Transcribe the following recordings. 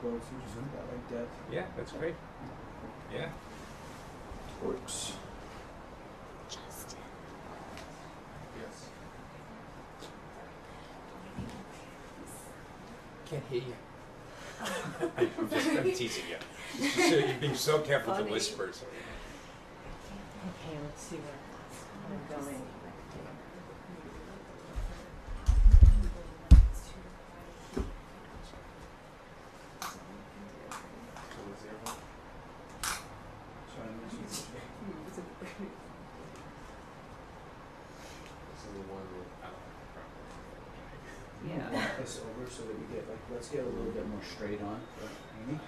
quotes. You just got like depth. Yeah, that's great. Yeah. Works. Justin. Yes. Can't hear you. I'm teasing you. You're being so careful to whisper. So. Okay, let's see where I'm going. Yeah. Walk this over so that we get like, let's get a little bit more straight on. Amy?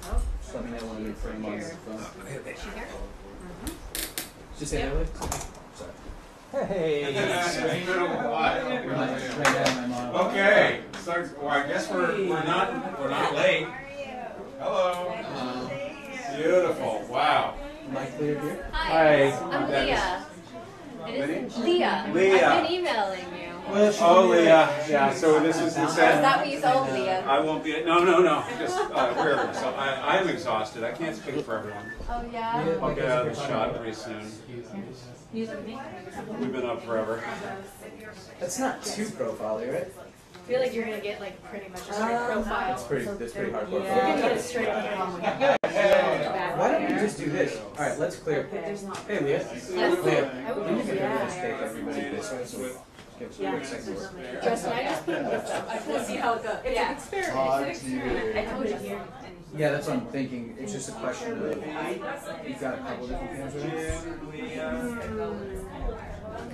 Oh, Just let me know when you frame on the phone. is she here? Just say hello. Sorry. Hey. It's been a while. Okay. Okay. Well, I guess we're not late. Hello. Beautiful. Wow. Am I clear here? Hi. Hi. I'm Leah. It is Leah. Leah. I've been emailing you. Oh, Leah. Yeah. So this is the Is that what you told Leah? I won't be. No. Just wherever. So I am exhausted. I can't speak for everyone. Oh yeah. I'll get out of the shot pretty soon. You look at me. We've been up forever. That's not too profile-y, right? I feel like you're gonna get like pretty much a straight profile. That's pretty hardcore. You're gonna get a straight profile. Why don't we just do this? All right, let's clear. Hey, Leah. Leah, can you just take everybody this way so we give us a quick second to work? Justin, I just put this up. I want to see how it goes. It's an experiment. It's an experiment. I told you. Yeah, that's what I'm thinking. It's just a question of, you've got a couple different cans right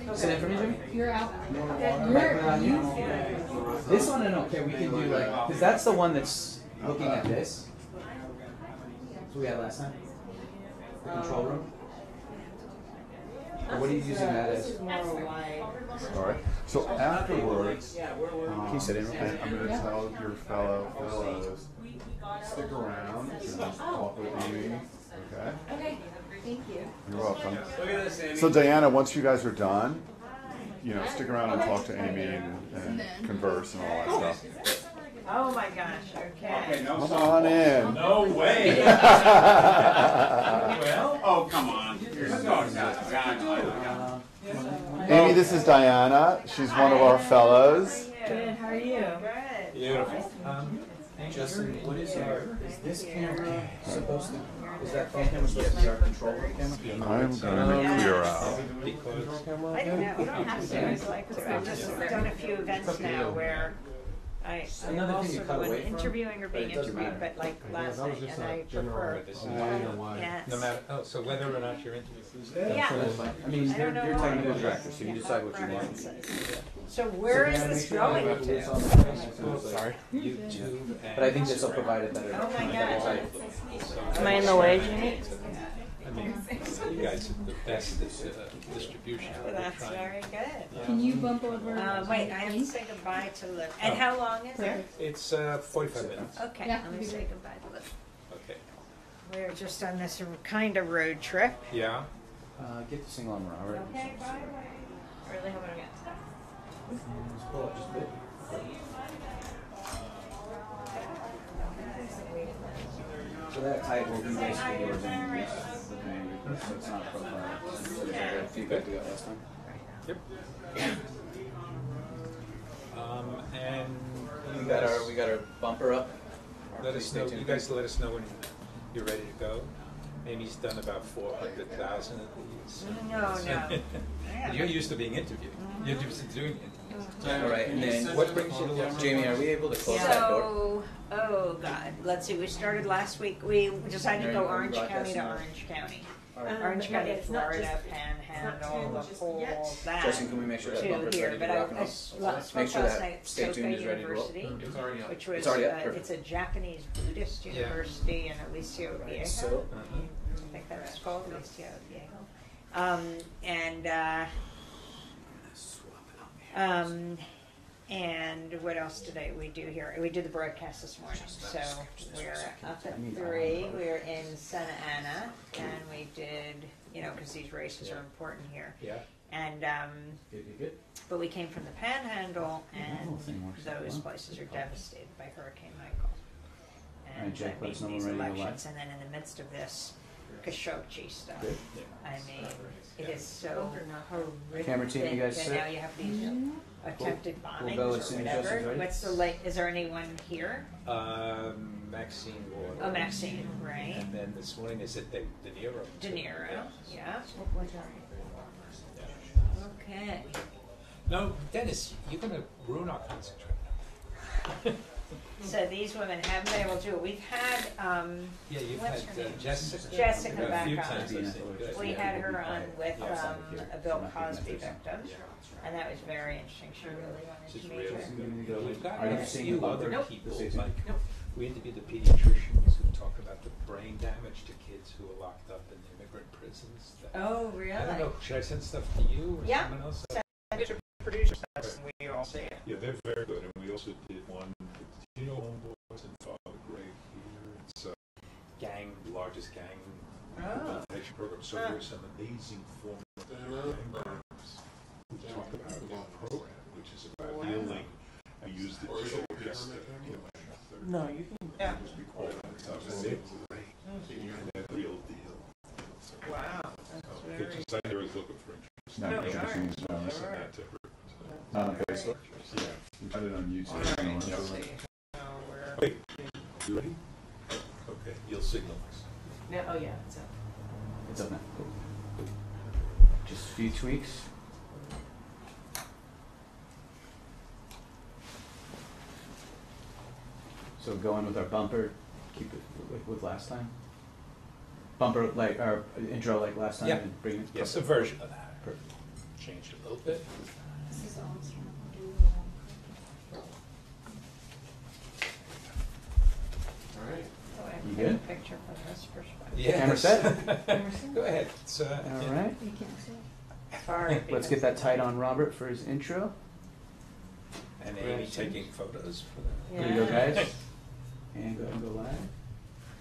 now. Sit in for me, Jimmy. You're out. This one, I don't care. We can do like, because that's the one that's looking at this. That's what we had last time. The control room. Or what are you using that as? All right. So afterwards, Can you sit in real quick? I'm going to tell your fellows, stick around and talk with Amy. Okay? Okay. Thank you. You're welcome. Look at this, Amy. So Diana, once you guys are done, stick around and talk to Amy and converse and all that stuff. Oh my gosh, okay. No Come on in. No way. Well, oh, come on. Amy, this is Diana. She's one of our fellows. Good, how are you? Good. Beautiful. Justin, what is this camera supposed to, is that phone camera supposed to be our control room camera? I'm going to clear out. I don't know, you don't have to. It's like, I've just done a few events now where I'm Another thing you also the cut one away from, interviewing or but being it doesn't interviewed, matter. but like last night, and I prefer. Yes. No matter. Oh, so whether or not you're interviewing. Yeah. That's fine. I mean, I don't know you're why. technical director, so you decide what you want. Preferences. So where is this going to? Sorry. YouTube. But I think this will provide a better. Oh my gosh. Am I in the way, Jimmy? I mean, you guys are the best at distribution. That's very good. Can you bump over? Wait, I have to say goodbye to Liv. And how long is it? It's 45 minutes. Okay, Yeah. let me say goodbye to Liv. Okay. We're just on this kind of road trip. Yeah. Get the single arm around, right? Okay, bye. Really hoping to get. Just pull up just a bit. So that type will be basically yours and yours. So it's not a profile. So it's like the feedback we got last time. Yep. And We got our bumper up. let us know. You guys let us know when you're ready to go. Amy's done about 400,000 of these. No. You're used to being interviewed. You're used to doing interviews. All right, and then What brings you to Los Jamie, are we able to close that door? So, oh God, let's see, we started last week, we decided to go Orange County to Orange County. Orange County, Florida, Panhandle, the whole that. Justin, can we make sure that To bumper's here, ready to but rock and roll? I spoke Make sure last that night, stay Soka tuned is ready to roll. University, which was, It's already up, perfect. it's a Japanese Buddhist university in Alicio Viejo. So, I think that's called Alicio Viejo. And what else today we do here? We did the broadcast this morning. So we're up at 3. We're in Santa Ana, and we did, because these races are important here. Yeah. And Good. but we came from the Panhandle, and whole thing works out those well. places are devastated by Hurricane Michael. And Alright, Jack, that let us means know these when we're ready to go elections, and then in the midst of this, Khashoggi stuff. Good. I mean, it is so horrific. Camera team, you guys that set? now you have these attempted bombings go or as soon as whatever. Justin's ready. What's the late? Is there anyone here? Maxine Ward. Oh, Maxine, right? And then this morning is it De Niro? De Niro, yeah. Okay. No, Dennis, you're going to ruin our concentration. So these women haven't been able to do it. We've had, Yeah, you've what's had her name? Jessica. Jessica a back few on. times, I think. Good. We had her on with Yeah. a Bill Cosby victim, and that was very interesting. She really wanted She's to really meet good. her. We've got Are you a seeing few the other Nope. people, Nope. like, we interviewed the pediatricians who talk about the brain damage to kids who are locked up in immigrant prisons. Oh, really? I don't know, should I send stuff to you or Yeah. someone else? Producers, we all see it. Yeah, they're very good, and we also did one, you know, Homeboys and Father Greg here. It's Gang. the largest gang Oh. rehabilitation program. So there's some amazing forms of gang programs. We talk about in the program, which is about healing. I used it to just No, you can. Yeah. and that real deal. Wow. Because I was looking for interest. No, No, you sure. can see I this sent that to her. not on Facebook. Yeah, we got it on YouTube. Yeah. Let's see. Wait, you ready? Okay, you'll signal us. No, oh yeah, it's up. It's up now. Cool. Just a few tweaks. So going with our bumper, keep it with last time. Bumper like our intro like last time, Yeah. and bring it. Yes, a version of that. Perfect. Change it a little bit. Oh, I You have good? a picture from this perspective. Camera set? Go ahead. It's, All yeah. right. Sorry. Let's get that tight on Robert for his intro. And Amy taking photos for that. Here we go, Yeah. guys. And go ahead and go live.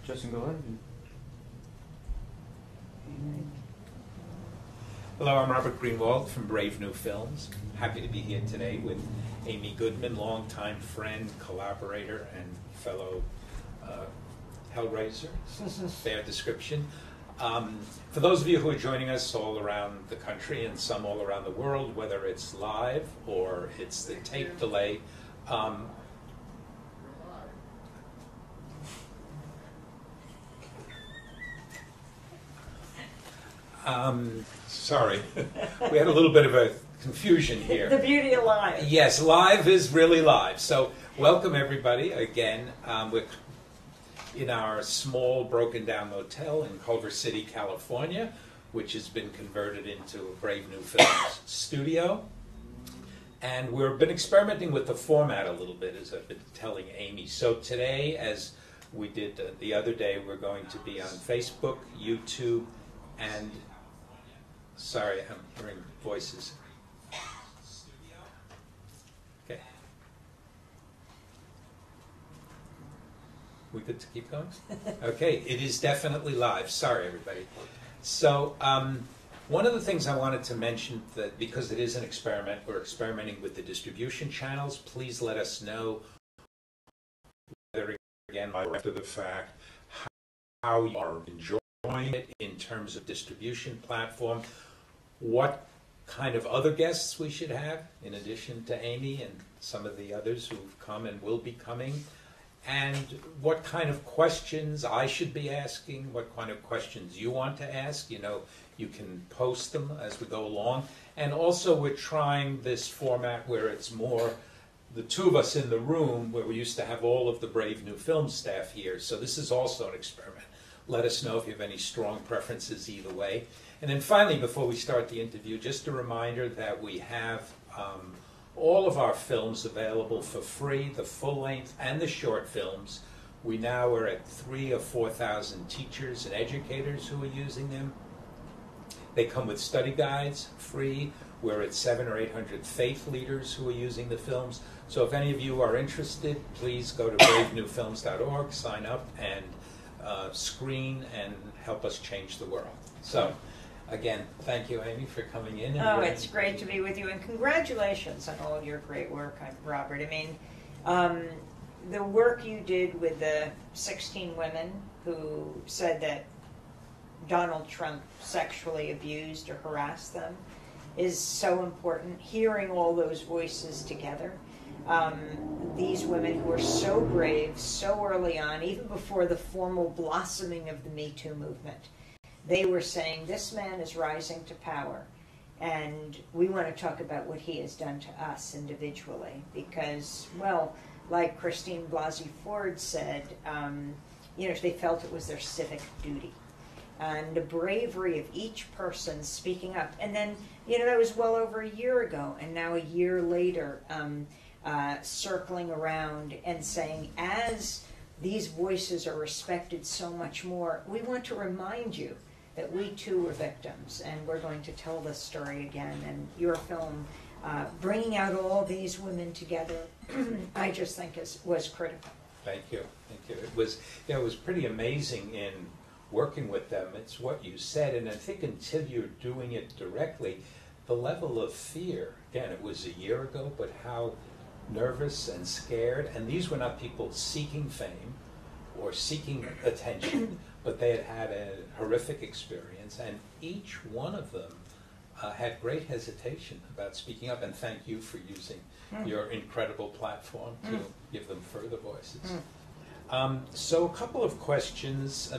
Justin, go ahead. Hello, I'm Robert Greenwald from Brave New Films. Happy to be here today with Amy Goodman, longtime friend, collaborator, and fellow Hellraiser. Fair description. For those of you who are joining us all around the country and some all around the world, whether it's live or it's the tape delay, sorry, we had a little bit of a confusion here. The beauty of live. Yes, live is really live. So welcome everybody again. We're in our small broken down motel in Culver City, California, which has been converted into a Brave New Films studio. And we've been experimenting with the format a little bit, as I've been telling Amy. So today, as we did the other day, we're going to be on Facebook, YouTube, and sorry, I'm hearing voices. Okay. We good to keep going? Okay, it is definitely live. Sorry, everybody. So, one of the things I wanted to mention, that because it is an experiment, we're experimenting with the distribution channels. Please let us know whether, again, after the fact, how you are enjoying it in terms of distribution platform, what kind of other guests we should have, in addition to Amy and some of the others who've come and will be coming, and what kind of questions I should be asking, what kind of questions you want to ask. You know, you can post them as we go along. And also we're trying this format where it's more the two of us in the room, where we used to have all of the Brave New Film staff here. So this is also an experiment. Let us know if you have any strong preferences either way. And then finally, before we start the interview, just a reminder that we have all of our films available for free, the full length and the short films. We now are at 3,000 or 4,000 teachers and educators who are using them. They come with study guides, free. We're at 700 or 800 faith leaders who are using the films. So if any of you are interested, please go to bravenewfilms.org, sign up, and screen and help us change the world. So Again, thank you, Amy, for coming in. And Oh, it's great to be with you, and congratulations on all your great work, Robert. I mean, the work you did with the 16 women who said that Donald Trump sexually abused or harassed them is so important. Hearing all those voices together. These women who are so brave, so early on, even before the formal blossoming of the Me Too movement, they were saying, this man is rising to power, and we want to talk about what he has done to us individually, because, well, like Christine Blasey Ford said, they felt it was their civic duty. And the bravery of each person speaking up. And then, that was well over a year ago, and now a year later, circling around and saying, as these voices are respected so much more, we want to remind you that we too were victims, and we're going to tell this story again. And your film, bringing out all these women together, I just think was critical. Thank you. It was pretty amazing in working with them. It's what you said, and I think until you're doing it directly, the level of fear, again, it was a year ago, but how nervous and scared, and these were not people seeking fame or seeking attention, but they had had a horrific experience, and each one of them had great hesitation about speaking up, and thank you for using your incredible platform to give them further voices. So a couple of questions,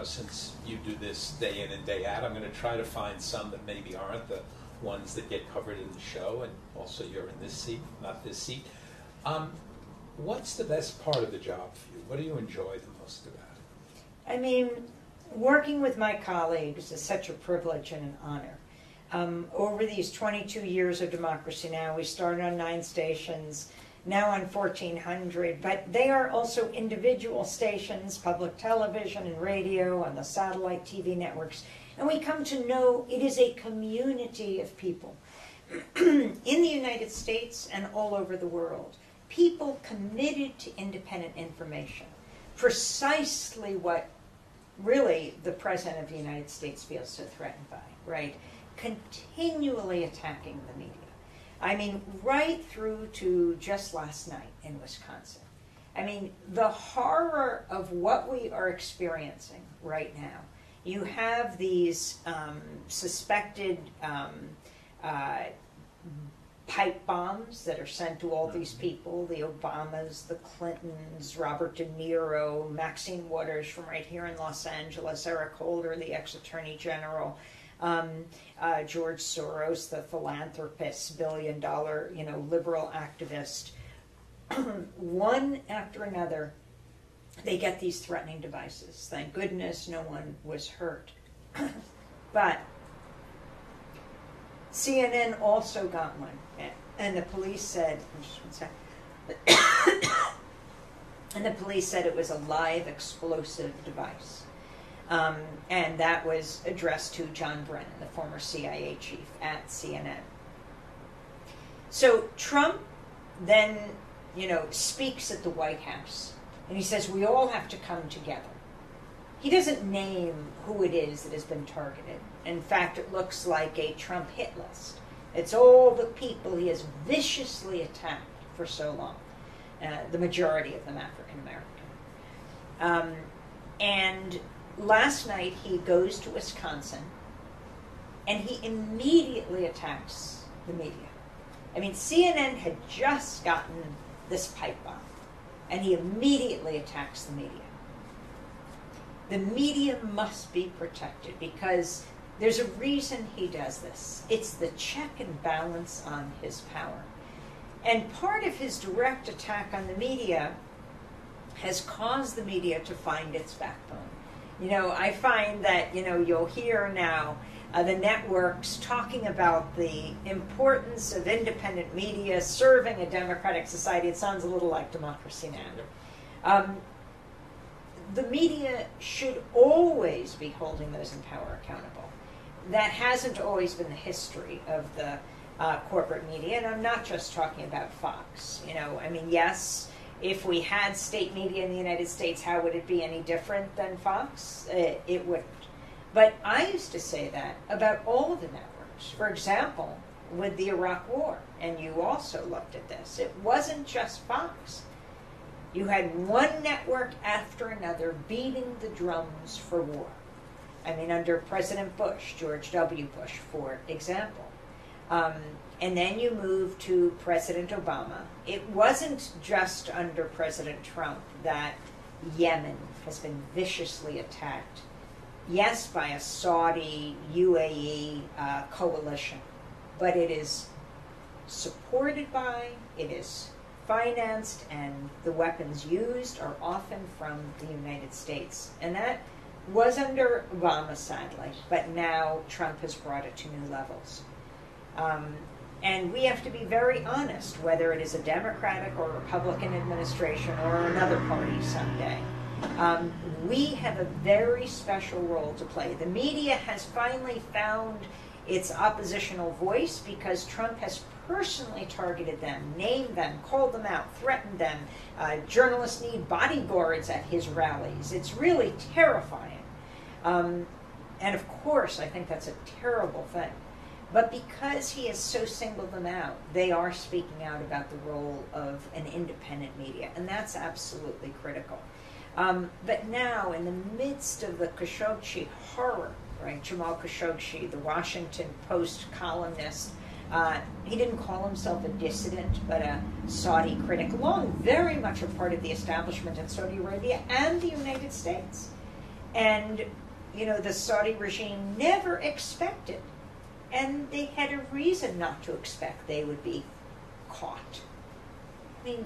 since you do this day in and day out, I'm going to try to find some that maybe aren't the ones that get covered in the show, and also you're in this seat, not this seat. What's the best part of the job for you? What do you enjoy the most about it? I mean, working with my colleagues is such a privilege and an honor. Over these 22 years of Democracy Now!, we started on 9 stations, now on 1,400, but they are also individual stations, public television and radio, on the satellite TV networks, and we come to know it is a community of people in the United States and all over the world. People committed to independent information, precisely what really the President of the United States feels so threatened by, right? Continually attacking the media. I mean, right through to just last night in Wisconsin. I mean, the horror of what we are experiencing right now. You have these suspected pipe bombs that are sent to all these people, the Obamas, the Clintons, Robert De Niro, Maxine Waters from right here in Los Angeles, Eric Holder, the ex-attorney general, George Soros, the philanthropist, billion-dollar, liberal activist. One after another, they get these threatening devices. Thank goodness no one was hurt. But CNN also got one, and the police said, and the police said it was a live explosive device. And that was addressed to John Brennan, the former CIA chief at CNN. So Trump then, speaks at the White House, and he says we all have to come together. He doesn't name who it is that has been targeted. In fact, it looks like a Trump hit list. It's all the people he has viciously attacked for so long, the majority of them African American. And last night he goes to Wisconsin, and he immediately attacks the media. I mean, CNN had just gotten this pipe bomb, and he immediately attacks the media. The media must be protected because there's a reason he does this. It's the check and balance on his power. And part of his direct attack on the media has caused the media to find its backbone. I find that, you'll hear now the networks talking about the importance of independent media serving a democratic society. It sounds a little like Democracy Now! The media should always be holding those in power accountable. That hasn't always been the history of the corporate media, and I'm not just talking about Fox. Yes, if we had state media in the United States, how would it be any different than Fox? It wouldn't. But I used to say that about all of the networks. For example, with the Iraq War, and you also looked at this, it wasn't just Fox. You had one network after another beating the drums for war. I mean, under President Bush, George W. Bush, for example. And then you move to President Obama. It wasn't just under President Trump that Yemen has been viciously attacked. Yes, by a Saudi, UAE coalition, but it is supported by, it is financed, and the weapons used are often from the United States. And that was under Obama, sadly, but now Trump has brought it to new levels. And we have to be very honest, whether it is a Democratic or Republican administration or another party someday. We have a very special role to play. The media has finally found its oppositional voice because Trump has personally targeted them, named them, called them out, threatened them. Journalists need bodyguards at his rallies. It's really terrifying. And of course, I think that's a terrible thing. But because he has so singled them out, they are speaking out about the role of an independent media, and that's absolutely critical. But now, in the midst of the Khashoggi horror, right, Jamal Khashoggi, the Washington Post columnist, he didn't call himself a dissident, but a Saudi critic, long very much a part of the establishment in Saudi Arabia and the United States. And, you know, the Saudi regime never expected, and they had a reason not to expect they would be caught. I mean,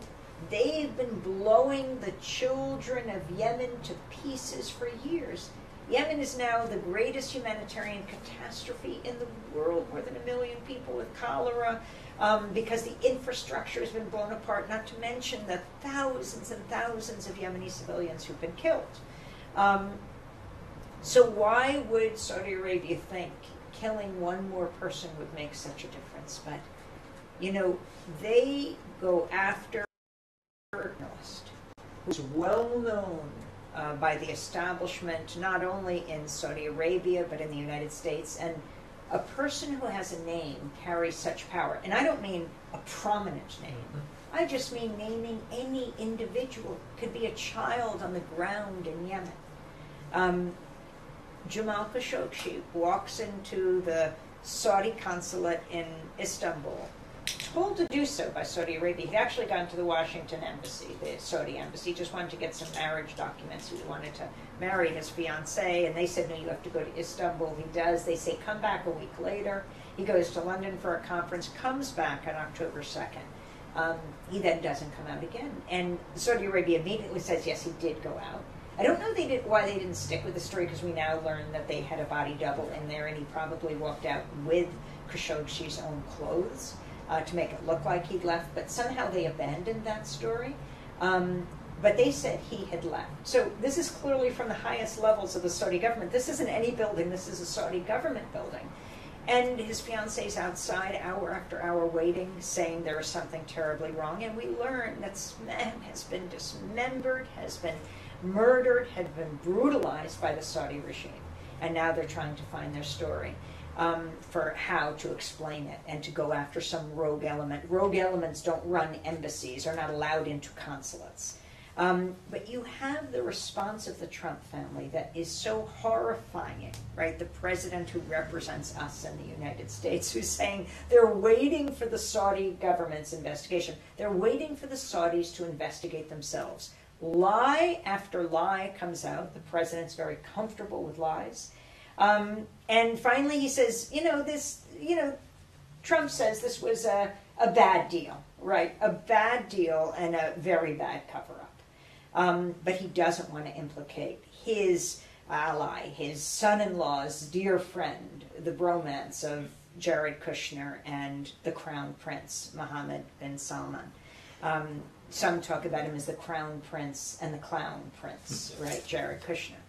they've been blowing the children of Yemen to pieces for years. Yemen is now the greatest humanitarian catastrophe in the world, more than 1 million people with cholera, because the infrastructure has been blown apart, not to mention the thousands and thousands of Yemeni civilians who've been killed. So why would Saudi Arabia think killing one more person would make such a difference? But, you know, they go after a journalist who's well known by the establishment, not only in Saudi Arabia, but in the United States. And a person who has a name carries such power. And I don't mean a prominent name. I just mean naming any individual. It could be a child on the ground in Yemen. Jamal Khashoggi walks into the Saudi consulate in Istanbul, told to do so by Saudi Arabia. He'd actually gone to the Washington embassy, the Saudi embassy. He just wanted to get some marriage documents. He wanted to marry his fiancée, and they said, no, you have to go to Istanbul. He does. They say, come back a week later. He goes to London for a conference, comes back on October 2nd. He then doesn't come out again. And Saudi Arabia immediately says, yes, he did go out. I don't know why they didn't stick with the story, because we now learn that they had a body double in there, and he probably walked out with Khashoggi's own clothes to make it look like he'd left. But somehow they abandoned that story. But they said he had left. So this is clearly from the highest levels of the Saudi government. This isn't any building. This is a Saudi government building. And his fiancée's outside hour after hour waiting, saying there is something terribly wrong. And we learn that this man has been dismembered, has been murdered, had been brutalized by the Saudi regime. And now they're trying to find their story for how to explain it and to go after some rogue element. Rogue elements don't run embassies, are not allowed into consulates. But you have the response of the Trump family that is so horrifying, right? The president who represents us in the United States, who's saying they're waiting for the Saudi government's investigation. They're waiting for the Saudis to investigate themselves. Lie after lie comes out. The president's very comfortable with lies. And finally he says, Trump says this was a bad deal, right? A bad deal and a very bad cover-up. But he doesn't want to implicate his ally, his son-in-law's dear friend, the bromance of Jared Kushner and the Crown Prince, Mohammed bin Salman. Some talk about him as the Crown Prince and the Clown Prince, right, Jared Kushner.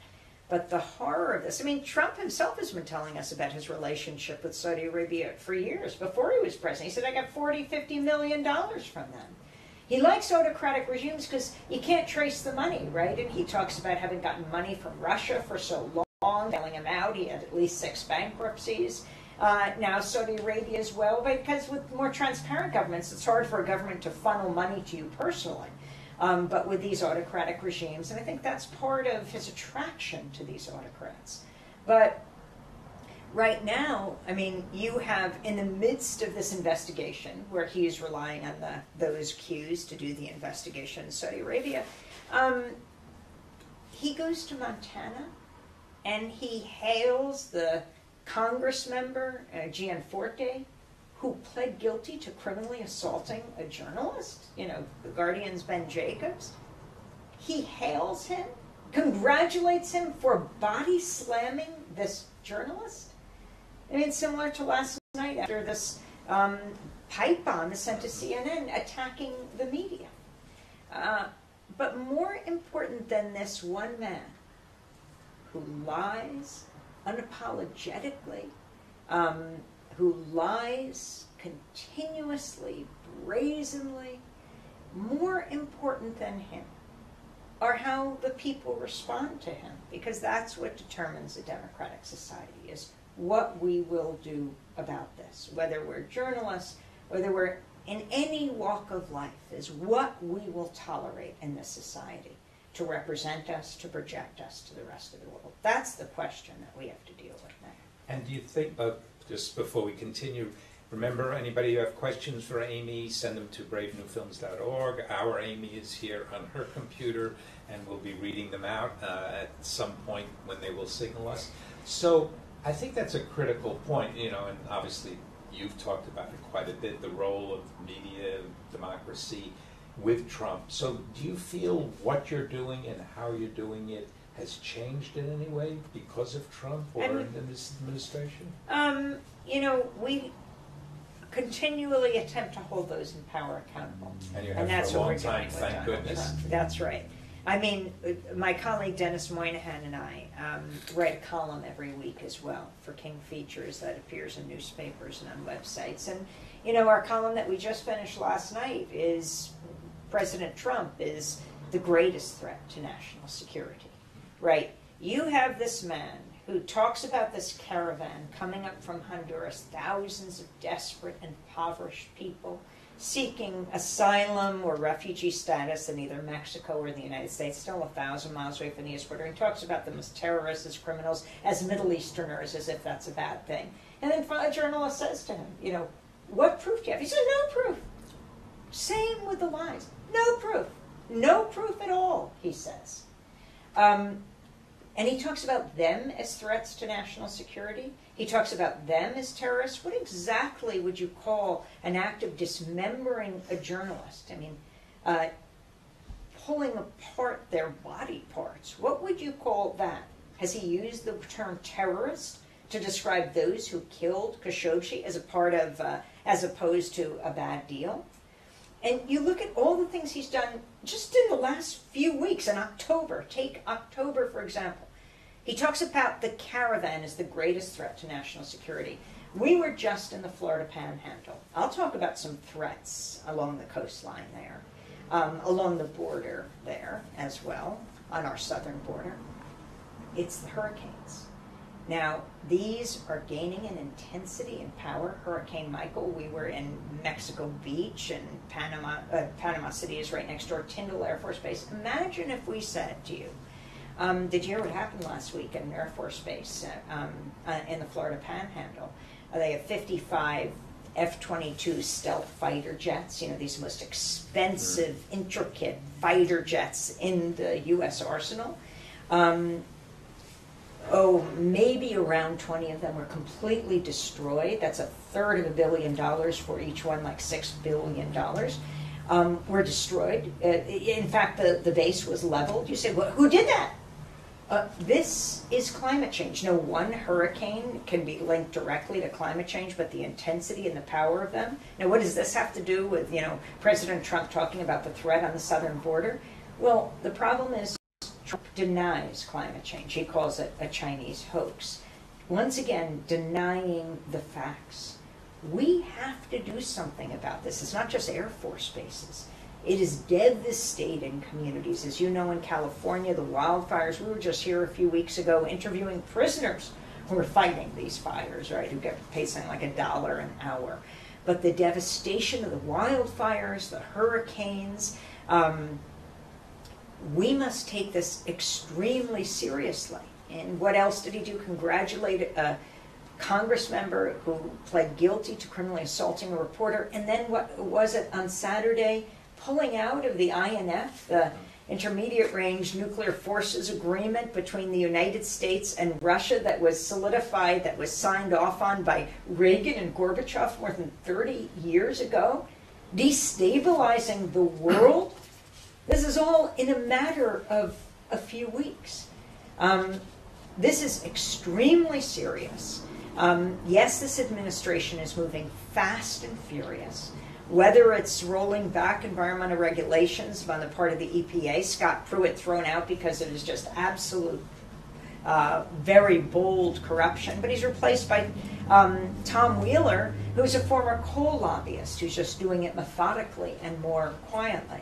But the horror of this, I mean, Trump himself has been telling us about his relationship with Saudi Arabia for years, before he was president. He said, I got $40-50 million from them. He likes autocratic regimes because you can't trace the money, right? And he talks about having gotten money from Russia for so long, bailing him out. He had at least 6 bankruptcies. Now Saudi Arabia as well, because with more transparent governments, it's hard for a government to funnel money to you personally. But with these autocratic regimes, and I think that's part of his attraction to these autocrats. But right now, I mean, you have, in the midst of this investigation, where he's relying on those cues to do the investigation in Saudi Arabia, he goes to Montana, and he hails the Congress member, Gianforte, who pled guilty to criminally assaulting a journalist, the Guardian's Ben Jacobs. He hails him, congratulates him for body slamming this journalist. I mean, similar to last night after this pipe bomb is sent to CNN attacking the media. But more important than this one man who lies unapologetically, who lies continuously, brazenly, more important than him are how the people respond to him, because that's what determines a democratic society, is what we will do about this. Whether we're journalists, whether we're in any walk of life, is what we will tolerate in this society to represent us, to project us to the rest of the world. That's the question that we have to deal with now. And do you think, just before we continue, remember, anybody who have questions for Amy, send them to bravenewfilms.org. Our Amy is here on her computer, and we'll be reading them out at some point when they will signal us. So I think that's a critical point, and obviously you've talked about it quite a bit, the role of media, democracy with Trump. So do you feel what you're doing and how you're doing it has changed in any way because of Trump or in this administration? We continually attempt to hold those in power accountable. And you have that's for a what long we're doing time, with thank Donald goodness. Trump. That's right. I mean, my colleague Dennis Moynihan and I write a column every week as well for King Features that appears in newspapers and on websites. And, our column that we just finished last night is President Trump is the greatest threat to national security, right? You have this man who talks about this caravan coming up from Honduras, thousands of desperate, impoverished people seeking asylum or refugee status in either Mexico or the United States, still 1,000 miles away from the U.S. border. He talks about them as terrorists, as criminals, as Middle Easterners, as if that's a bad thing. And then a journalist says to him, what proof do you have? He says, no proof. Same with the lies. No proof. No proof at all, he says. And he talks about them as threats to national security. He talks about them as terrorists. What exactly would you call an act of dismembering a journalist? I mean, pulling apart their body parts. What would you call that? Has he used the term terrorist to describe those who killed Khashoggi as a part of, as opposed to a bad deal? And you look at all the things he's done just in the last few weeks in October. Take October, for example. He talks about the caravan as the greatest threat to national security. We were just in the Florida Panhandle. I'll talk about some threats along the coastline there, along the border there as well, on our southern border. It's the hurricanes. Now, these are gaining in intensity and power. Hurricane Michael, we were in Mexico Beach, and Panama City is right next door, Tyndall Air Force Base. Imagine if we said to you, did you hear what happened last week at an Air Force Base in the Florida Panhandle? They have 55 F-22 stealth fighter jets, these most expensive, intricate fighter jets in the U.S. arsenal. Maybe around 20 of them were completely destroyed. That's $1/3 billion for each one, like $6 billion. Were destroyed. In fact, the base was leveled. You say, well, who did that? This is climate change. No one hurricane can be linked directly to climate change, but the intensity and the power of them. Now, what does this have to do with, President Trump talking about the threat on the southern border? Well, the problem is Trump denies climate change. He calls it a Chinese hoax. Once again, denying the facts. We have to do something about this. It's not just Air Force bases. It is devastating communities. As you know, in California, the wildfires, we were just here a few weeks ago interviewing prisoners who are fighting these fires, right, who get paid something like $1 an hour. But the devastation of the wildfires, the hurricanes, we must take this extremely seriously. And what else did he do? Congratulate a Congress member who pled guilty to criminally assaulting a reporter, and then what was it on Saturday? Pulling out of the INF, the Intermediate Range Nuclear Forces Agreement between the United States and Russia that was solidified, that was signed off on by Reagan and Gorbachev more than 30 years ago, destabilizing the world. This is all in a matter of a few weeks. This is extremely serious. Yes, this administration is moving fast and furious. Whether it's rolling back environmental regulations on the part of the EPA, Scott Pruitt thrown out because it is just absolute, very bold corruption, but he's replaced by Tom Wheeler, who's a former coal lobbyist, who's just doing it methodically and more quietly.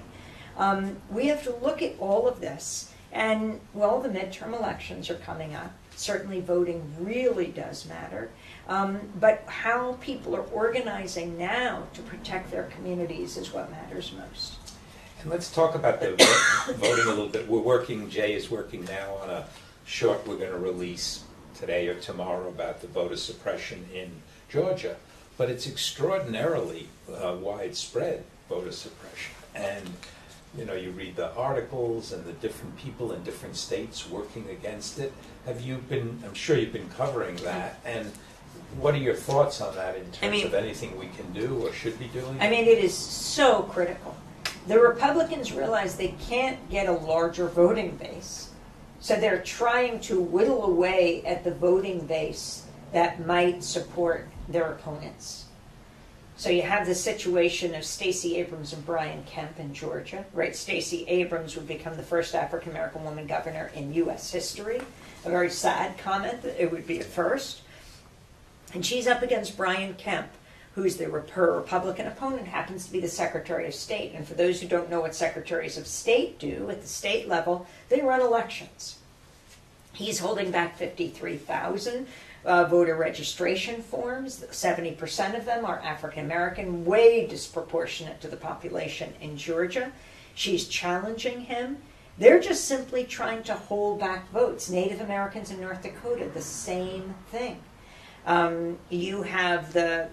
We have to look at all of this, and, well, the midterm elections are coming up. Certainly voting really does matter. But how people are organizing now to protect their communities is what matters most. And let's talk about the voting a little bit. Jay is working now on a short we're going to release today or tomorrow about the voter suppression in Georgia. But it's extraordinarily widespread voter suppression. And you know, you read the articles and the different people in different states working against it. I'm sure you've been covering that, and what are your thoughts on that in terms of anything we can do or should be doing? I mean, it is so critical. The Republicans realize they can't get a larger voting base, so they're trying to whittle away at the voting base that might support their opponents. So you have the situation of Stacey Abrams and Brian Kemp in Georgia, right? Stacey Abrams would become the first African-American woman governor in U.S. history. A very sad comment that it would be a first. And she's up against Brian Kemp, who's her Republican opponent, happens to be the Secretary of State. And for those who don't know what secretaries of state do at the state level, they run elections. He's holding back 53,000 voter registration forms. 70% of them are African American, way disproportionate to the population in Georgia. She's challenging him. They're just simply trying to hold back votes. Native Americans in North Dakota, the same thing. You have the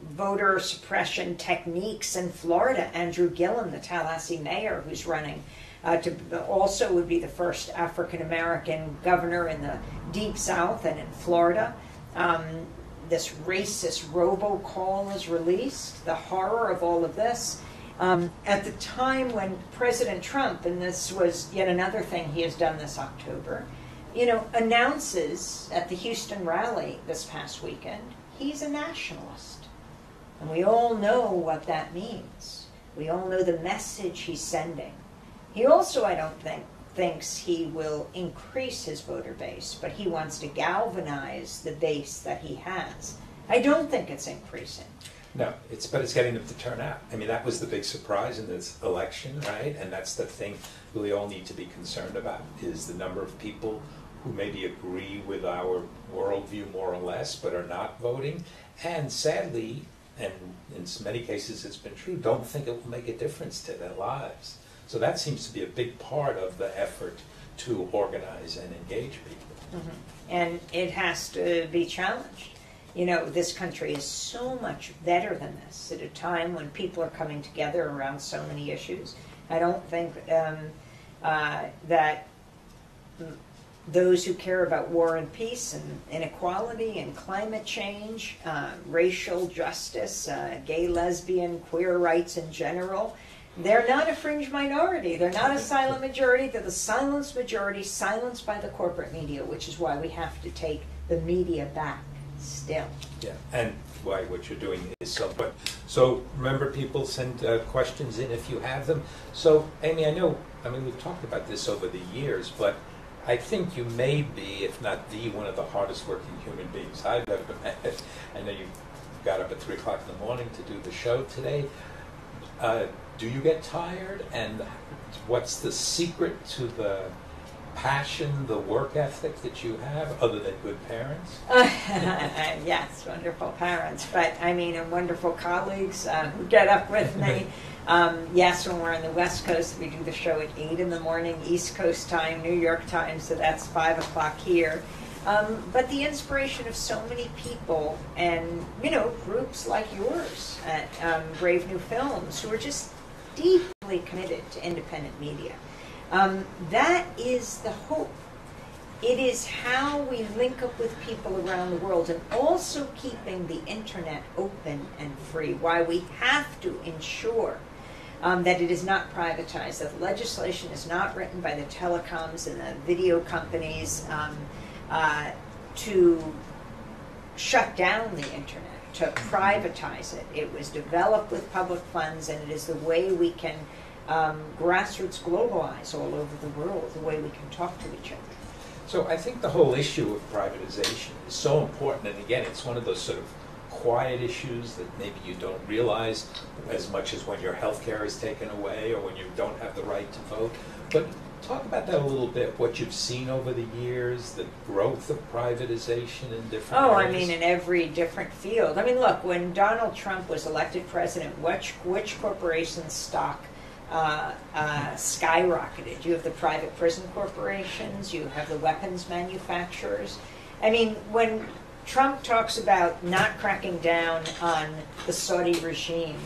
voter suppression techniques in Florida. Andrew Gillum, the Tallahassee mayor, who's running also would be the first African-American governor in the Deep South and in Florida. This racist robocall is released, the horror of all of this. At the time when President Trump, and this was yet another thing he has done this October, announces at the Houston rally this past weekend, he's a nationalist. And we all know what that means. We all know the message he's sending. He also, I don't think, thinks he will increase his voter base, but he wants to galvanize the base that he has. I don't think it's increasing. No, but it's getting them to turn out. I mean, that was the big surprise in this election, right? And that's the thing we all need to be concerned about, is the number of people who maybe agree with our worldview more or less, but are not voting. And sadly, and in many cases it's been true, don't think it will make a difference to their lives. So that seems to be a big part of the effort to organize and engage people. Mm-hmm. And it has to be challenged. This country is so much better than this at a time when people are coming together around so many issues. I don't think that those who care about war and peace and inequality and climate change, racial justice, gay, lesbian, queer rights in general, they're not a fringe minority. They're not a silent majority. They're the silenced majority, silenced by the corporate media, which is why we have to take the media back still. Yeah, and why what you're doing is so good. So remember, people, send questions in if you have them. So, Amy, we've talked about this over the years, but I think you may be, if not the one of the hardest working human beings I've ever met. I know you got up at 3 o'clock in the morning to do the show today. do you get tired? And what's the secret to the passion, the work ethic that you have, other than good parents? Yes, wonderful parents, but I mean, and wonderful colleagues who get up with me. Yes, when we're on the West Coast, we do the show at 8 in the morning, East Coast time, New York time, so that's 5 o'clock here. But the inspiration of so many people and, you know, groups like yours at Brave New Films who are just deeply committed to independent media. That is the hope. It is how we link up with people around the world and also keeping the internet open and free, why we have to ensure that it is not privatized, that legislation is not written by the telecoms and the video companies to shut down the internet, to privatize it. It was developed with public funds, and it is the way we can grassroots globalize all over the world, the way we can talk to each other. So I think the whole issue of privatization is so important, and again, it's one of those sort of quiet issues that maybe you don't realize as much as when your health care is taken away or when you don't have the right to vote. But talk about that a little bit, what you've seen over the years, the growth of privatization in different areas. I mean, in every different field. I mean, look, when Donald Trump was elected president, which corporation's stock skyrocketed? You have the private prison corporations, you have the weapons manufacturers. I mean, when Trump talks about not cracking down on the Saudi regime,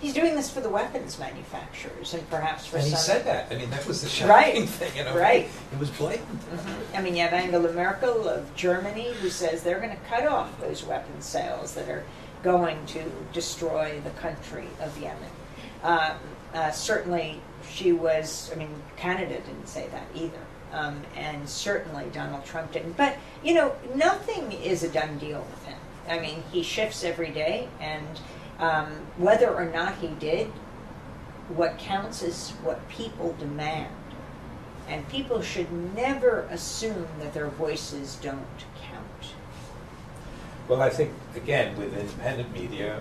he's doing this for the weapons manufacturers and perhaps for some... And he said that. I mean, that was the shocking thing. You know, right. It was blatant. Mm-hmm. I mean, you have Angela Merkel of Germany who says they're going to cut off those weapons sales that are going to destroy the country of Yemen. Certainly, she was... I mean, Canada didn't say that either. And certainly Donald Trump didn't. But, you know, nothing is a done deal with him. I mean, he shifts every day, and whether or not he did, what counts is what people demand. And people should never assume that their voices don't count. Well, I think, again, with independent media,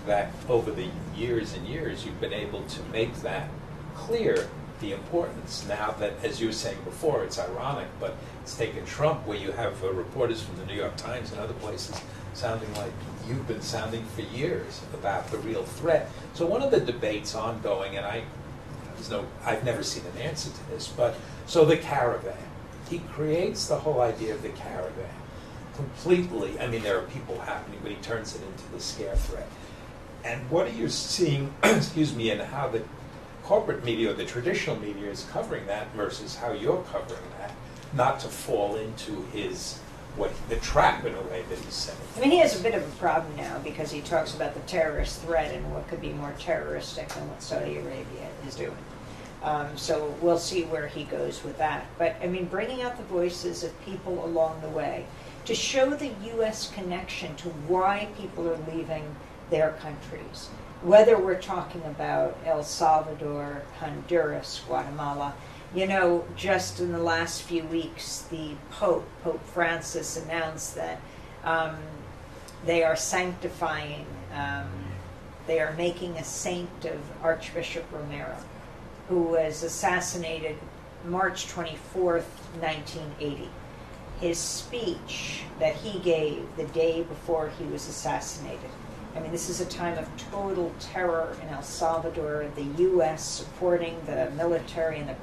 that over the years and years, you've been able to make that clear, the importance. Now that, as you were saying before, it's ironic, but it's taken Trump, where you have reporters from the New York Times and other places sounding like you've been sounding for years about the real threat. So one of the debates ongoing, and I've never seen an answer to this, but so the caravan. He creates the whole idea of the caravan completely. I mean, there are people happening, but he turns it into the scare threat. And what are you seeing, excuse me, and how the corporate media or the traditional media is covering that versus how you're covering that, not to fall into the trap, in a way, that he's setting? I mean, he has a bit of a problem now because he talks about the terrorist threat and what could be more terroristic than what Saudi Arabia is doing. So we'll see where he goes with that. But, I mean, bringing out the voices of people along the way to show the U.S. connection to why people are leaving their countries. Whether we're talking about El Salvador, Honduras, Guatemala. You know, just in the last few weeks, the Pope Francis, announced that they are sanctifying, they are making a saint of Archbishop Romero, who was assassinated March 24th, 1980. His speech that he gave the day before he was assassinated. I mean, this is a time of total terror in El Salvador, the U.S. supporting the military and the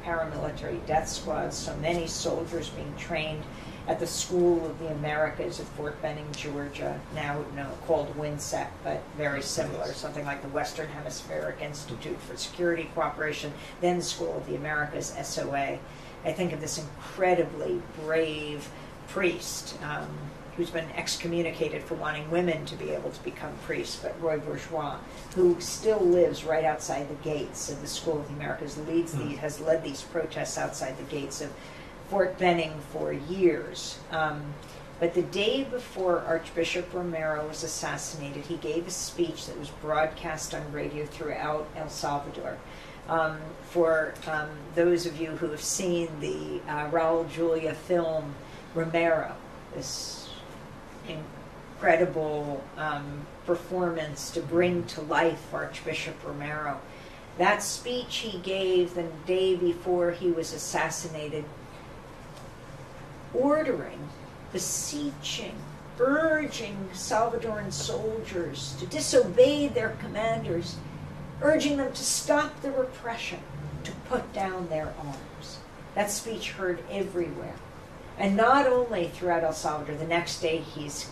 paramilitary death squads, so many soldiers being trained at the School of the Americas at Fort Benning, Georgia, now called WINSEC, but very similar, something like the Western Hemispheric Institute for Security Cooperation, then School of the Americas, SOA. I think of this incredibly brave priest, who's been excommunicated for wanting women to be able to become priests, but Roy Bourgeois, who still lives right outside the gates of the School of the Americas, has led these protests outside the gates of Fort Benning for years. But the day before Archbishop Romero was assassinated, he gave a speech that was broadcast on radio throughout El Salvador. For those of you who have seen the Raul Julia film Romero, this incredible performance to bring to life Archbishop Romero. That speech he gave the day before he was assassinated, ordering, beseeching, urging Salvadoran soldiers to disobey their commanders, urging them to stop the repression, to put down their arms. That speech heard everywhere. And not only throughout El Salvador, the next day he's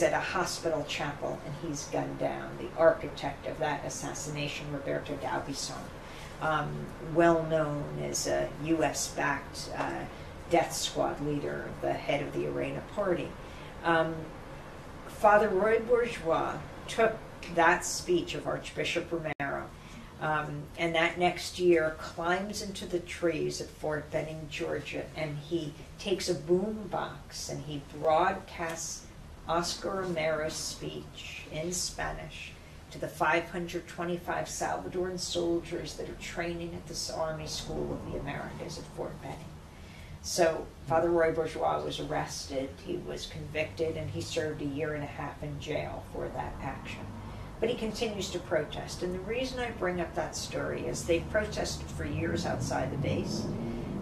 at a hospital chapel and he's gunned down. The architect of that assassination, Roberto D'Albison, well known as a U.S.-backed death squad leader, the head of the Arena Party. Father Roy Bourgeois took that speech of Archbishop Romero and that next year climbs into the trees at Fort Benning, Georgia, and he takes a boom box and he broadcasts Oscar Romero's speech in Spanish to the 525 Salvadoran soldiers that are training at the Army School of the Americas at Fort Benning. So Father Roy Bourgeois was arrested, he was convicted, and he served 1.5 years in jail for that action. But he continues to protest. And the reason I bring up that story is they protested for years outside the base.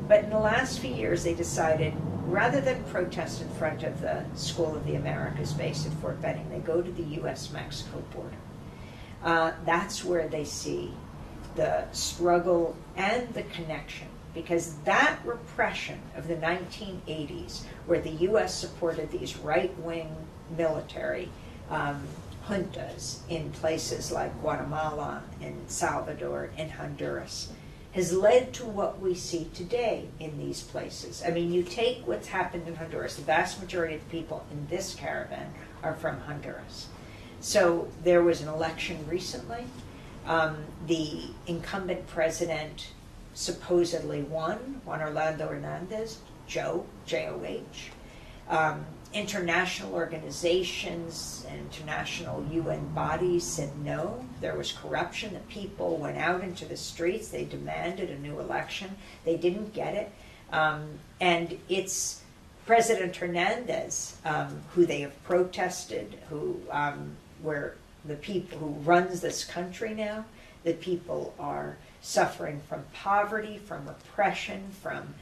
But in the last few years, they decided, rather than protest in front of the School of the Americas base at Fort Benning, they go to the U.S.-Mexico border. That's where they see the struggle and the connection. Because that repression of the 1980s, where the U.S. supported these right-wing military juntas in places like Guatemala and Salvador and Honduras, has led to what we see today in these places. I mean, you take what's happened in Honduras, the vast majority of the people in this caravan are from Honduras. So there was an election recently. The incumbent president supposedly won, Juan Orlando Hernandez, Joe, J-O-H. International organizations, international UN bodies said no. There was corruption. The people went out into the streets. They demanded a new election. They didn't get it. And it's President Hernandez who they have protested, where the people who runs this country now, the people are suffering from poverty, from oppression, from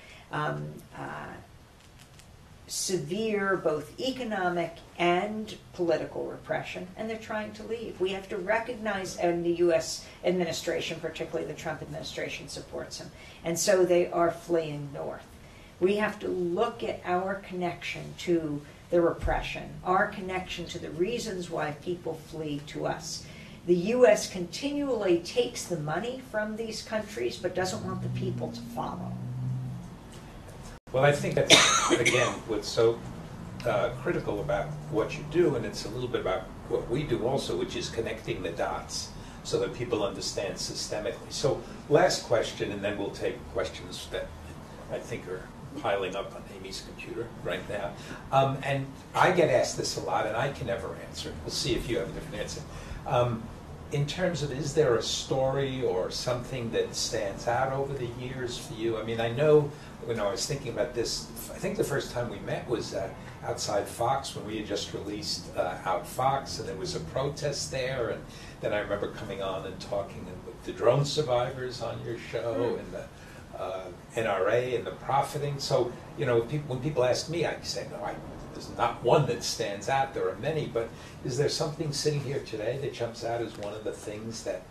severe both economic and political repression, and they're trying to leave. We have to recognize, and the U.S. administration, particularly the Trump administration, supports them, and so they are fleeing north. We have to look at our connection to the repression, our connection to the reasons why people flee to us. The U.S. continually takes the money from these countries, but doesn't want the people to follow. Well, I think that's, again, what's so critical about what you do, and it's a little bit about what we do also, which is connecting the dots so that people understand systemically. So last question, and then we'll take questions that I think are piling up on Amy's computer right now. And I get asked this a lot, and I can never answer it. We'll see if you have a different answer. In terms of, is there a story or something that stands out over the years for you? I mean, I know when I was thinking about this, I think the first time we met was outside Fox when we had just released Out Fox, and there was a protest there, and then I remember coming on and talking with the drone survivors on your show, and the NRA and the profiting. So, you know, when people ask me, I say, no, there's not one that stands out. There are many, but is there something sitting here today that jumps out as one of the things that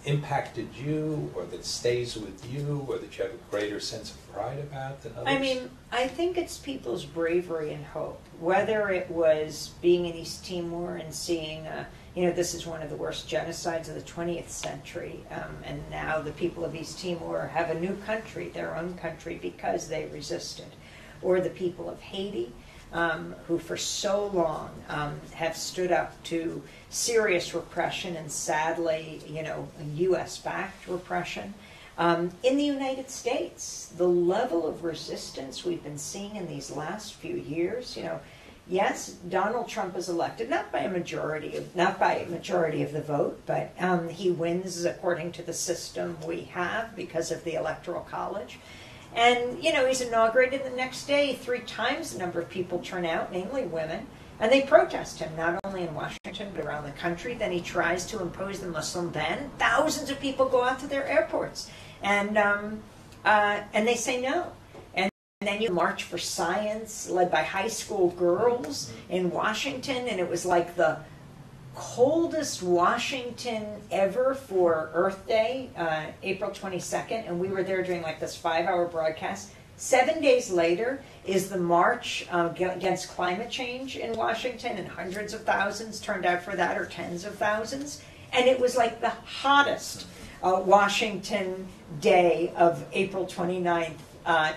impacted you, or that stays with you, or that you have a greater sense of pride about than others? I mean, I think it's people's bravery and hope. Whether it was being in East Timor and seeing, you know, this is one of the worst genocides of the 20th century, and now the people of East Timor have a new country, their own country, because they resisted. Or the people of Haiti, who for so long have stood up to serious repression and sadly, you know, U.S.-backed repression. In the United States, the level of resistance we've been seeing in these last few years, you know, yes, Donald Trump is elected, not by a majority of the vote, but he wins according to the system we have because of the Electoral College. And, you know, he's inaugurated the next day. 3 times the number of people turn out, namely women. And they protest him, not only in Washington, but around the country. Then he tries to impose the Muslim ban. Thousands of people go out to their airports. And they say no. And then you March for Science, led by high school girls in Washington. And it was like the coldest Washington ever for Earth Day, April 22nd. And we were there doing like this 5-hour broadcast. 7 days later is the march against climate change in Washington, and hundreds of thousands turned out for that, or tens of thousands. And it was like the hottest Washington day of April 29th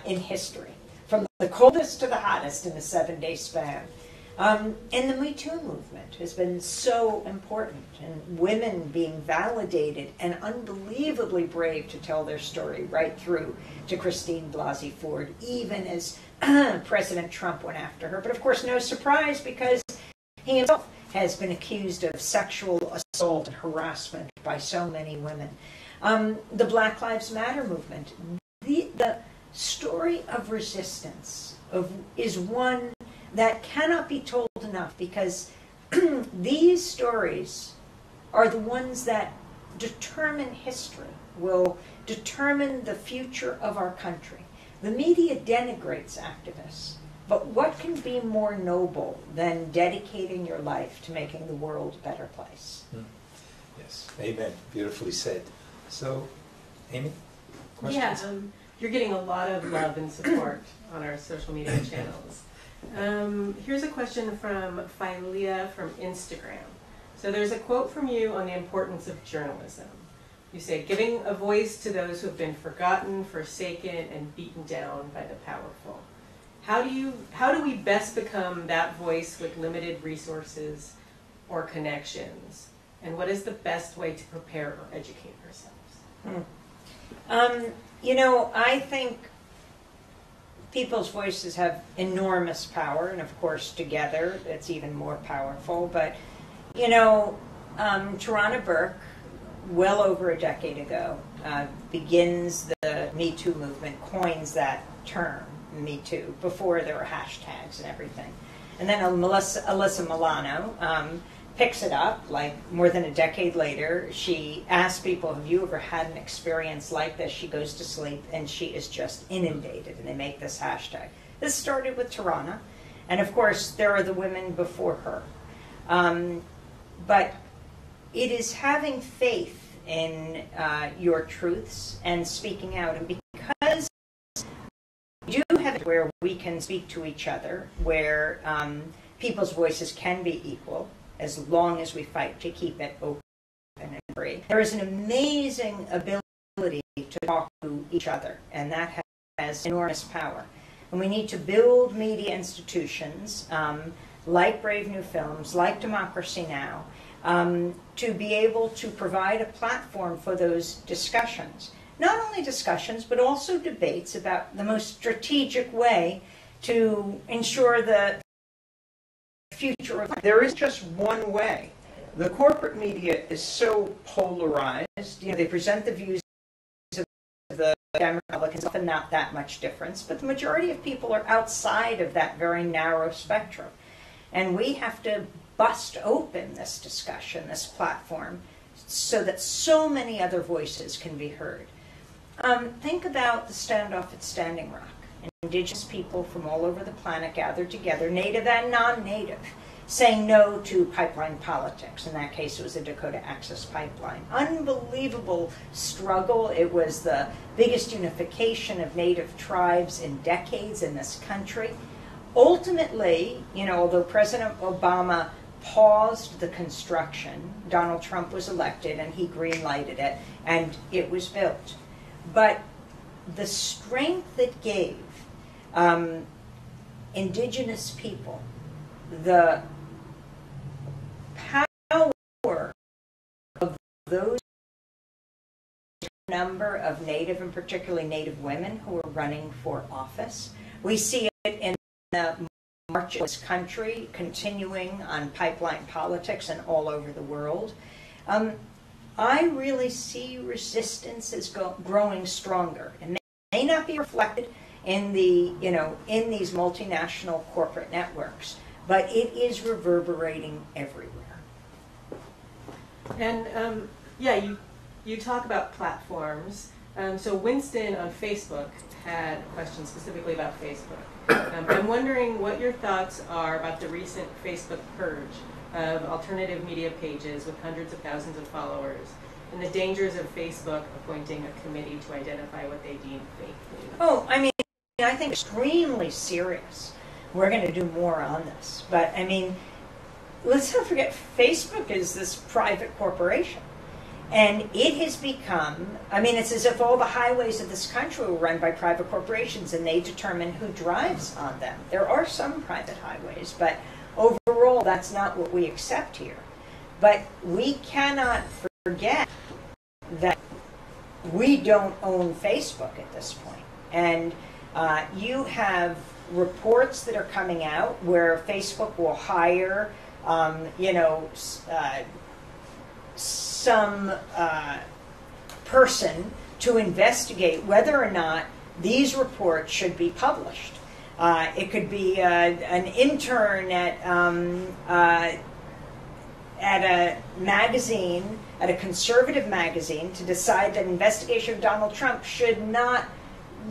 in history, from the coldest to the hottest in a 7-day span. And the Me Too movement has been so important, and women being validated and unbelievably brave to tell their story, right through to Christine Blasey Ford, even as President Trump went after her. But of course, no surprise, because he himself has been accused of sexual assault and harassment by so many women. The Black Lives Matter movement, the story of resistance is one that cannot be told enough, because these stories are the ones that determine history, will determine the future of our country. The media denigrates activists, but what can be more noble than dedicating your life to making the world a better place? Yes, amen. Beautifully said. So, Amy, questions? Yeah, you're getting a lot of love and support on our social media channels. Here's a question from Philia from Instagram. So there's a quote from you on the importance of journalism. You say, giving a voice to those who have been forgotten, forsaken, and beaten down by the powerful. How do we best become that voice with limited resources or connections? And what is the best way to prepare or educate ourselves? I think people's voices have enormous power, and of course together it's even more powerful. But, Tarana Burke, well over a decade ago, begins the Me Too movement, coins that term, Me Too, before there were hashtags and everything. And then Alyssa Milano picks it up, like more than a decade later. She asks people, have you ever had an experience like this? She goes to sleep and she is just inundated, and they make this hashtag. This started with Tarana, and of course there are the women before her. But it is having faith in your truths and speaking out. And because we do have it where we can speak to each other, where people's voices can be equal, as long as we fight to keep it open and free. There is an amazing ability to talk to each other, and that has enormous power. And we need to build media institutions like Brave New Films, like Democracy Now!, to be able to provide a platform for those discussions. Not only discussions, but also debates about the most strategic way to ensure the future of. There is just one way. The corporate media is so polarized. They present the views of the Republicans, often not that much difference, but the majority of people are outside of that very narrow spectrum. And we have to bust open this discussion, this platform, so that so many other voices can be heard. Think about the standoff at Standing Rock. Indigenous people from all over the planet gathered together, native and non-native, saying no to pipeline politics. In that case, it was the Dakota Access Pipeline. Unbelievable struggle. It was the biggest unification of native tribes in decades in this country. Ultimately, although President Obama paused the construction, Donald Trump was elected and he green-lighted it, and it was built. But the strength it gave indigenous people, the power of those number of Native, and particularly Native women, who are running for office. We see it in the march in this country, continuing on pipeline politics and all over the world. I really see resistance as growing stronger. It may not be reflected in the in these multinational corporate networks, but it is reverberating everywhere. And yeah, you talk about platforms. So Winston on Facebook had a question specifically about Facebook. I'm wondering what your thoughts are about the recent Facebook purge of alternative media pages with hundreds of thousands of followers, and the dangers of Facebook appointing a committee to identify what they deem fake news. Oh, I mean, I think extremely serious. We're going to do more on this. But, I mean, let's not forget, Facebook is this private corporation. And it has become, I mean, it's as if all the highways of this country were run by private corporations and they determine who drives on them. There are some private highways, but overall, that's not what we accept here. But we cannot forget that we don't own Facebook at this point. And you have reports that are coming out where Facebook will hire, some person to investigate whether or not these reports should be published. It could be an intern at a magazine, at a conservative magazine, to decide that investigation of Donald Trump should not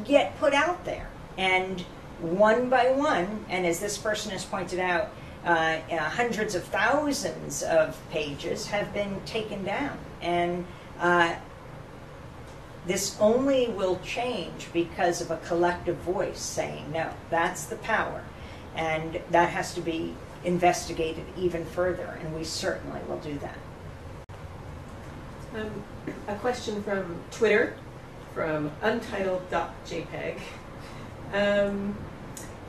get put out there. And one by one, and as this person has pointed out, hundreds of thousands of pages have been taken down. And this only will change because of a collective voice saying, no, that's the power. And that has to be investigated even further, and we certainly will do that. A question from Twitter, from untitled.jpg.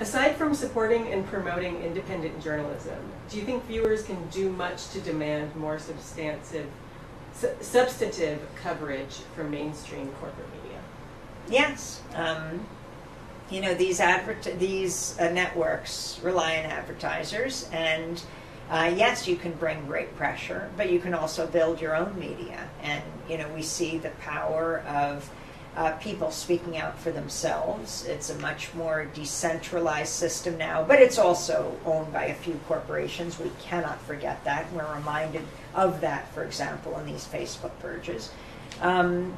Aside from supporting and promoting independent journalism, do you think viewers can do much to demand more substantive coverage from mainstream corporate media? Yes. These networks rely on advertisers, and yes, you can bring great pressure, but you can also build your own media. And, we see the power of people speaking out for themselves. It's a much more decentralized system now, but it's also owned by a few corporations. We cannot forget that. We're reminded of that, for example, in these Facebook purges. I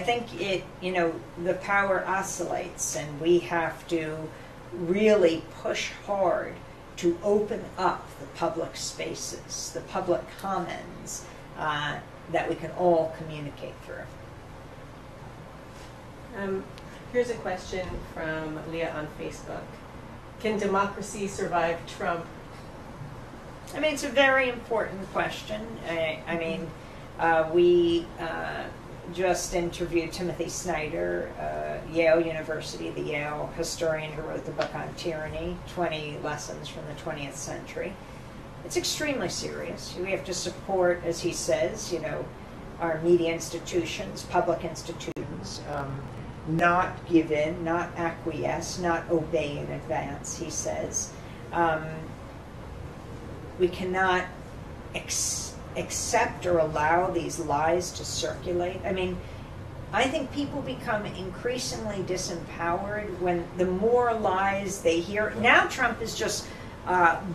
think the power oscillates, and we have to really push hard to open up the public spaces, the public commons that we can all communicate through. Here's a question from Leah on Facebook. Can democracy survive Trump? I mean, it's a very important question. We just interviewed Timothy Snyder, Yale University, the Yale historian who wrote the book on tyranny, 20 Lessons from the 20th Century. It's extremely serious. We have to support, as he says, our media institutions, public institutions, not give in, not acquiesce, not obey in advance, he says. We cannot accept or allow these lies to circulate. I mean, I think people become increasingly disempowered when the more lies they hear. Now Trump is just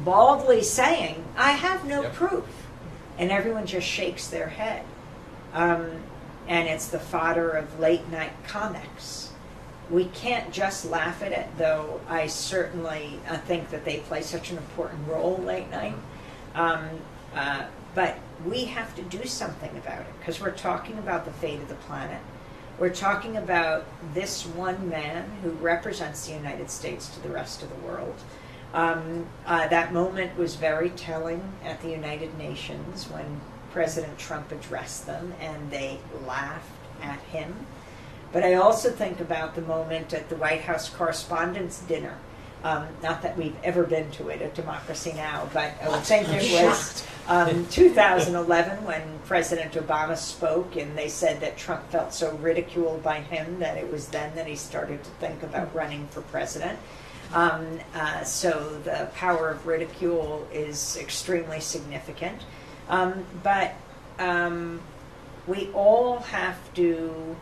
baldly saying, I have no proof. And everyone just shakes their head. And it's the fodder of late night comics. We can't just laugh at it, though I certainly think that they play such an important role late night. But we have to do something about it, because we're talking about the fate of the planet. We're talking about this one man who represents the United States to the rest of the world. That moment was very telling at the United Nations when President Trump addressed them and they laughed at him. But I also think about the moment at the White House Correspondents' Dinner. Not that we've ever been to it at Democracy Now!, but I would think it was 2011 when President Obama spoke, and they said that Trump felt so ridiculed by him that it was then that he started to think about running for president. So the power of ridicule is extremely significant. But we all have to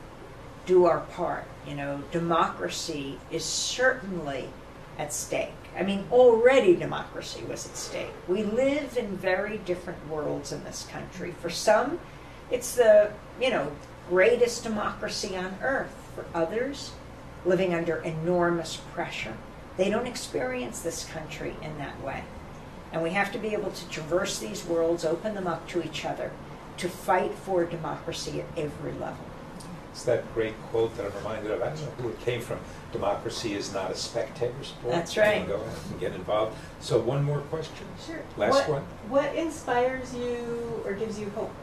do our part. Democracy is certainly at stake. I mean, already democracy was at stake. We live in very different worlds in this country. For some, it's the, greatest democracy on earth. For others, living under enormous pressure, they don't experience this country in that way. And we have to be able to traverse these worlds, open them up to each other, to fight for democracy at every level. It's that great quote that I'm reminded of. I don't know who it came from. Democracy is not a spectator sport. That's right. You can go ahead and get involved. So one more question. Sure. Last one. What inspires you or gives you hope?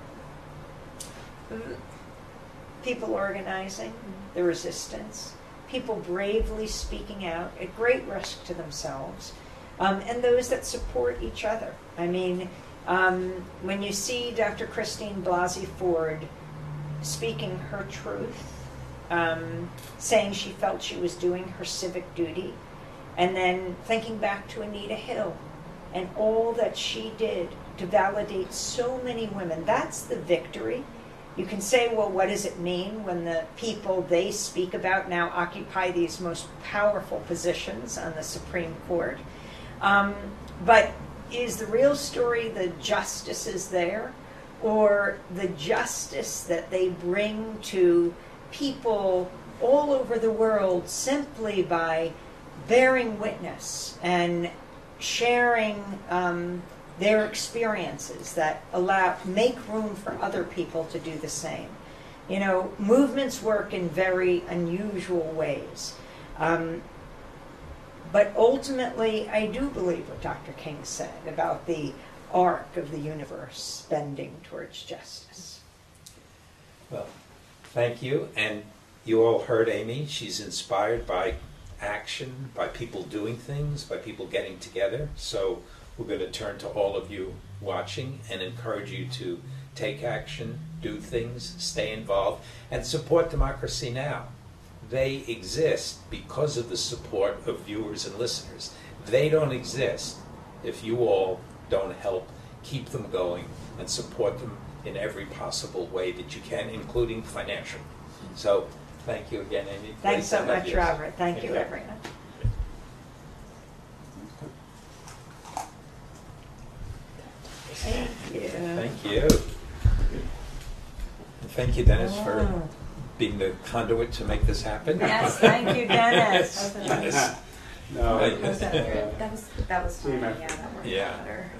People organizing, the resistance, people bravely speaking out at great risk to themselves, and those that support each other. I mean, when you see Dr. Christine Blasey Ford speaking her truth, saying she felt she was doing her civic duty, and then thinking back to Anita Hill and all that she did to validate so many women, that's the victory. You can say, well, what does it mean when the people they speak about now occupy these most powerful positions on the Supreme Court? But is the real story the justice is there, or the justice that they bring to people all over the world simply by bearing witness and sharing their experiences that make room for other people to do the same? Movements work in very unusual ways. But ultimately, I do believe what Dr. King said about the arc of the universe bending towards justice. Well, thank you. And you all heard Amy. She's inspired by action, by people doing things, by people getting together. So we're going to turn to all of you watching and encourage you to take action, do things, stay involved, and support Democracy Now! They exist because of the support of viewers and listeners. They don't exist if you all don't help keep them going and support them in every possible way that you can, including financial. So thank you again, Amy. Thanks so much, Robert. Thank you, everyone. Thank you. Thank you. And thank you, Dennis, for being the conduit to make this happen. Yes, thank you, Dennis. Yes. No, Yes. That was fun. Yeah, that worked Yeah. better.